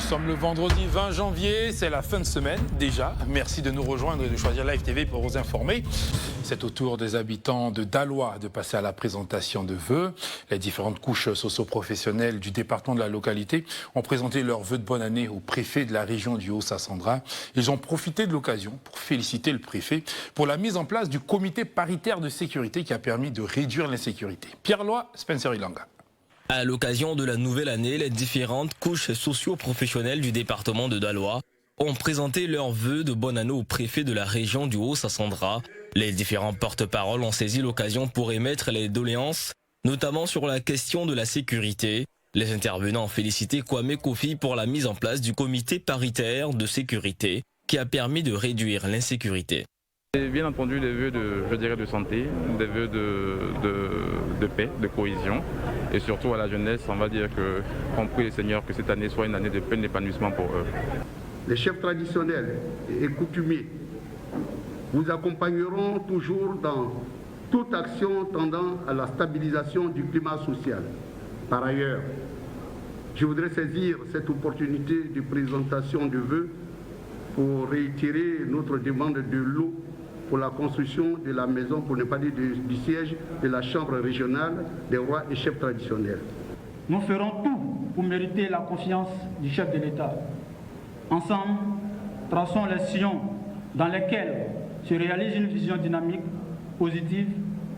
sommes le vendredi 20 janvier, c'est la fin de semaine déjà. Merci de nous rejoindre et de choisir Live TV pour vous informer. C'est au tour des habitants de Dalois de passer à la présentation de vœux. Les différentes couches socio-professionnelles du département de la localité ont présenté leurs vœux de bonne année au préfet de la région du Haut-Sassandra. Ils ont profité de l'occasion pour féliciter le préfet pour la mise en place du comité paritaire de sécurité qui a permis de réduire l'insécurité. Pierre Loy, Spencer Ilanga. À l'occasion de la nouvelle année, les différentes couches socio-professionnelles du département de Dalois ont présenté leurs vœux de bonne année au préfet de la région du Haut-Sassandra. Les différents porte-paroles ont saisi l'occasion pour émettre les doléances, notamment sur la question de la sécurité. Les intervenants ont félicité Kwame Kofi pour la mise en place du comité paritaire de sécurité qui a permis de réduire l'insécurité. Et bien entendu des vœux de santé, des vœux de paix, de cohésion et surtout à la jeunesse, on va dire qu'on prie le Seigneur que cette année soit une année de plein épanouissement pour eux. Les chefs traditionnels et coutumiers vous accompagneront toujours dans toute action tendant à la stabilisation du climat social. Par ailleurs, je voudrais saisir cette opportunité de présentation de vœux pour réitérer notre demande de l'eau pour la construction de la maison, pour ne pas dire du siège de la Chambre régionale des rois et chefs traditionnels. Nous ferons tout pour mériter la confiance du chef de l'État. Ensemble, traçons les sillons dans lesquels se réalise une vision dynamique, positive,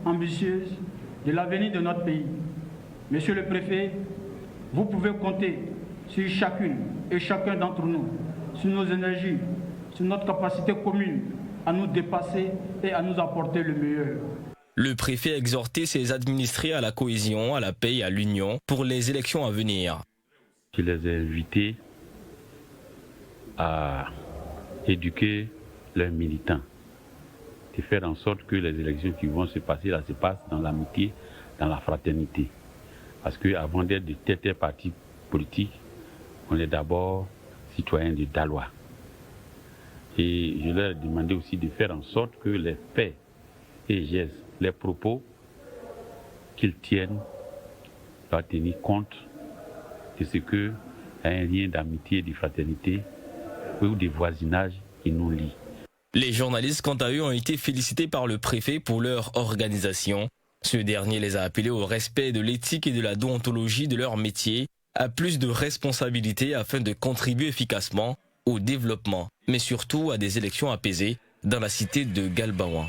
ambitieuse de l'avenir de notre pays. Monsieur le préfet, vous pouvez compter sur chacune et chacun d'entre nous, sur nos énergies, sur notre capacité commune à nous dépasser et à nous apporter le meilleur. Le préfet a exhorté ses administrés à la cohésion, à la paix et à l'union pour les élections à venir. Je les ai invités à éduquer leurs militants, de faire en sorte que les élections qui vont se passer là se passent dans l'amitié, dans la fraternité. Parce qu'avant d'être de tel parti politique, on est d'abord citoyen de Dalois. Et je leur ai demandé aussi de faire en sorte que les faits et gestes, les propos qu'ils tiennent, doivent tenir compte de ce qu'il y a un lien d'amitié et de fraternité ou de voisinage qui nous lie. Les journalistes, quant à eux, ont été félicités par le préfet pour leur organisation. Ce dernier les a appelés au respect de l'éthique et de la déontologie de leur métier, à plus de responsabilités afin de contribuer efficacement au développement, mais surtout à des élections apaisées dans la cité de Galbaouan.